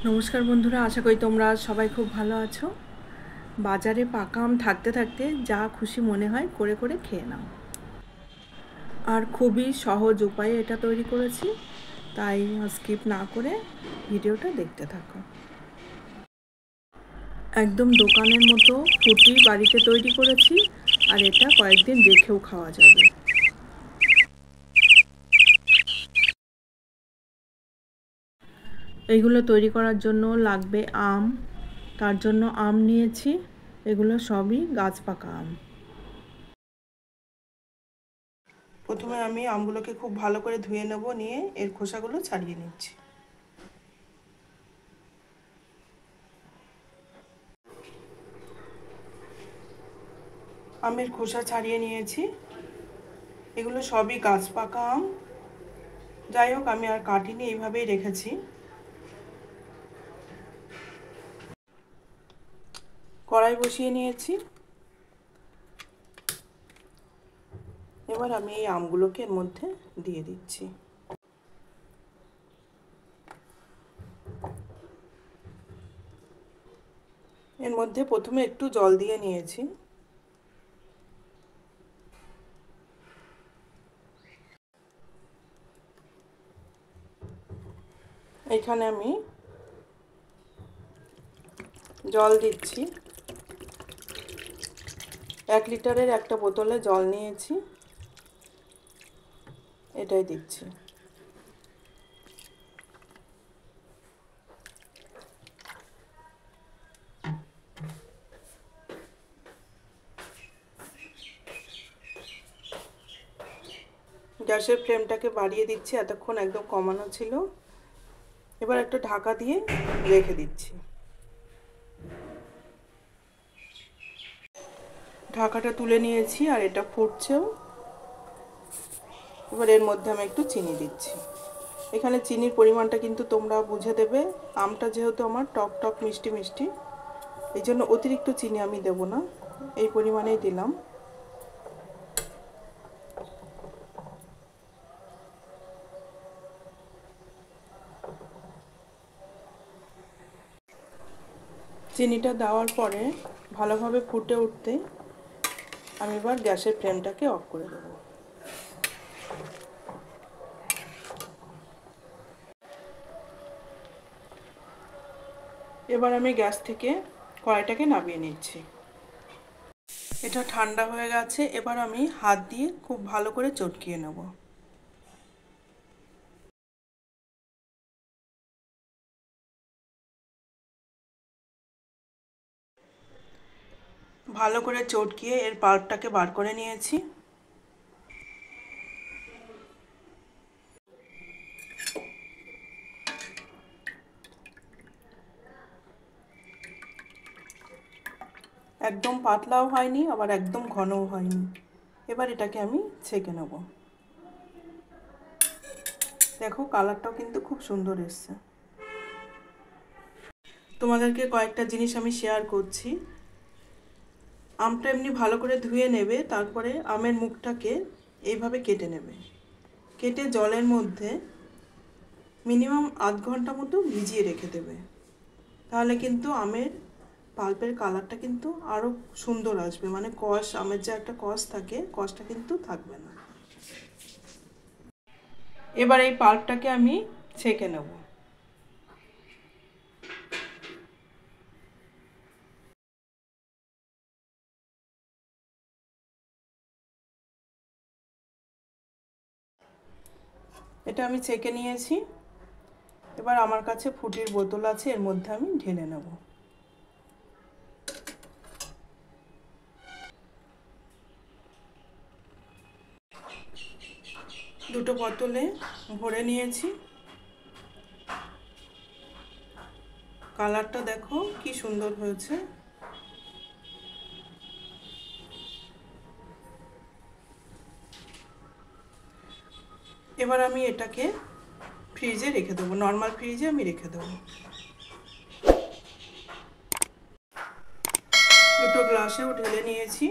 নমস্কার বন্ধুরা, আশা করি তোমরা সবাই খুব ভালো আছো। বাজারে পাকা আম থাকতে থাকতে যা খুশি মনে হয় করে করে খেয়ে নাও। আর খুবই সহজ উপায়ে এটা তৈরি করেছি, তাই স্কিপ না করে ভিডিওটা দেখতে থাকো। একদম দোকানের মতো ফুটি বাড়িতে তৈরি করেছি, আর এটা কয়েকদিন রেখেও খাওয়া যাবে। এইগুলো তৈরি করার জন্য লাগবে আম। তার জন্য আম নিয়েছি, এগুলো সবই গাছ পাকা আম। প্রথমে আমি আমগুলোকে খুব ভালো করে ধুয়ে নেব, নিয়ে এর খোসাগুলো ছাড়িয়ে নিচ্ছি। আমের খোসা ছাড়িয়ে নিয়েছি, এগুলো সবই গাছ পাকা আম। যাই হোক, আমি আর কাটিনি, এইভাবেই রেখেছি। কড়াই বসিয়ে নিয়েছি, এবার আমি এই আমগুলোকে এর মধ্যে দিয়ে দিচ্ছি। এর মধ্যে প্রথমে একটু জল দিয়ে নিয়েছি। এখানে আমি জল দিচ্ছি। 1 লিটারের একটা বোতলে জল নিয়েছি, এটাই দিচ্ছি। গ্যাসের ফ্লেমটাকে বাড়িয়ে দিচ্ছি, এতক্ষণ একদম কমানো ছিল। এবার একটা ঢাকা দিয়ে রেখে দিচ্ছি। ঢাকাটা তুলে নিয়েছি, আর এটা ফুটছেও। এবার এর মধ্যে আমি একটু চিনি দিচ্ছি। এখানে চিনির পরিমাণটা কিন্তু তোমরা বুঝে দেবে। আমটা যেহেতু আমার টক টক মিষ্টি মিষ্টি, এই জন্য অতিরিক্ত চিনি আমি দেব না, এই পরিমাণেই দিলাম। চিনিটা দেওয়ার পরে ভালোভাবে ফুটে উঠতে আমি এবার গ্যাসের ফ্লেমটাকে অফ করে দেব। এবার আমি গ্যাস থেকে কড়াইটাকে নামিয়ে নিচ্ছি। এটা ঠান্ডা হয়ে গেছে, এবার আমি হাত দিয়ে খুব ভালো করে চটকিয়ে নেব। ভালো করে চটকিয়ে এর পাল্পটাকে বার করে নিয়েছি। একদম পাতলাও হয়নি, আবার একদম ঘনও হয়নি। এবার এটাকে আমি ছেঁকে নেব। দেখো, কালারটাও কিন্তু খুব সুন্দর এসছে। তোমাদেরকে কয়েকটা জিনিস আমি শেয়ার করছি। আমটা এমনি ভালো করে ধুয়ে নেবে, তারপরে আমের মুখটাকে এইভাবে কেটে নেবে। কেটে জলের মধ্যে মিনিমাম আধ ঘন্টা মতো ভিজিয়ে রেখে দেবে। তাহলে কিন্তু আমের পাল্পের কালারটা কিন্তু আরও সুন্দর আসবে, মানে কষ, আমের যে একটা কষ থাকে, কষটা কিন্তু থাকবে না। এবার এই পাল্পটাকে আমি ছেঁকে নেব। এটা আমি ছেঁকে নিয়েছি। এবার আমার কাছে ফুটির বোতল আছে, এর মধ্যে আমি ঢেলে নেব। দুটো বোতলে ভরে নিয়েছি। কালারটা দেখো কি সুন্দর হয়েছে। এবার আমি এটাকে ফ্রিজে রেখে দেবো, নর্মাল ফ্রিজে আমি রেখে দেবো। দুটো গ্লাসেও ঢেলে নিয়েছি।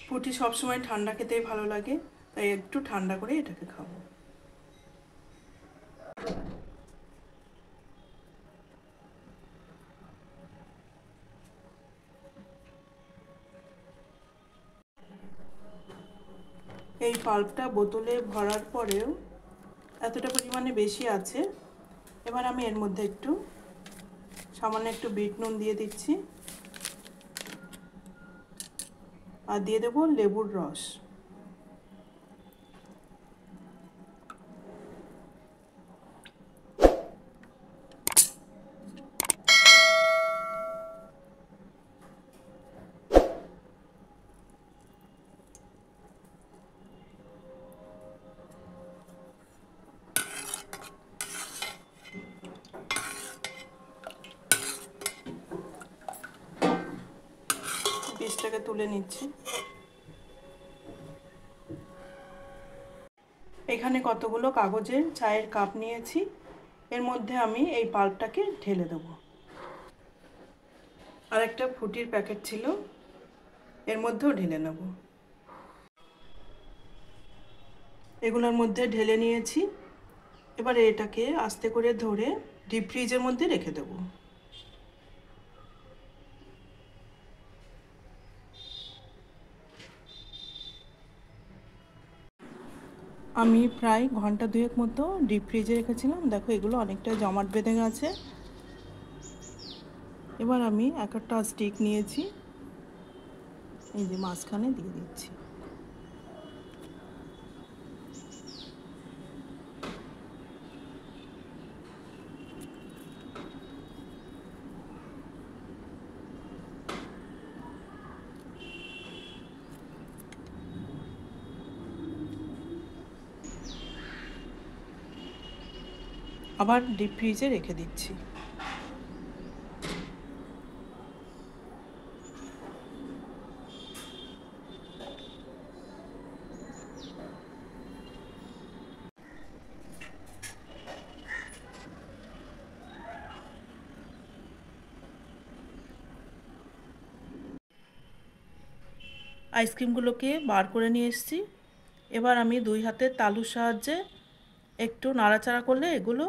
ফুটি সবসময় ঠান্ডা খেতেই ভালো লাগে, তাই একটু ঠান্ডা করে এটাকে খাবো। এই পাল্পটা বোতলে ভরার পরেও এতটা পরিমাণে বেশি আছে। এবার আমি এর মধ্যে একটু সামান্য একটু বিট নুন দিয়ে দিচ্ছি আর দিয়ে দেবো লেবুর রস। বীজটাকে তুলে নিচ্ছি। এখানে কতগুলো কাগজের চায়ের কাপ নিয়েছি, এর মধ্যে আমি এই পাল্পটাকে ঢেলে দেব। আর একটা ফুটির প্যাকেট ছিল, এর মধ্যেও ঢেলে নেব। এগুলোর মধ্যে ঢেলে নিয়েছি। এবারে এটাকে আস্তে করে ধরে ডিপ ফ্রিজের মধ্যে রেখে দেব। আমি প্রায় ঘন্টা দুয়েক মতো ডিপ ফ্রিজে রেখেছিলাম। দেখো এগুলো অনেকটা জমাট বেঁধে গেছে। এবার আমি একটা স্টিক নিয়েছি, এই যে মাঝখানে দিয়ে দিচ্ছি। আবার ডিপ ফ্রিজে রেখে দিচ্ছি। আইসক্রিমগুলোকে বার করে নিয়ে এসেছি। এবার আমি দুই হাতের তালুর সাহায্যে একটু নাড়াচাড়া করলে এগুলো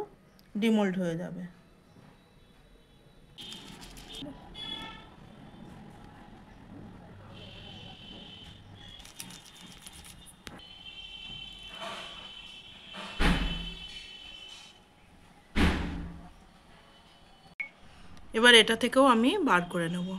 ডিমোল্ড হয়ে যাবে। এবার এটা থেকেও আমি বার করে নেব।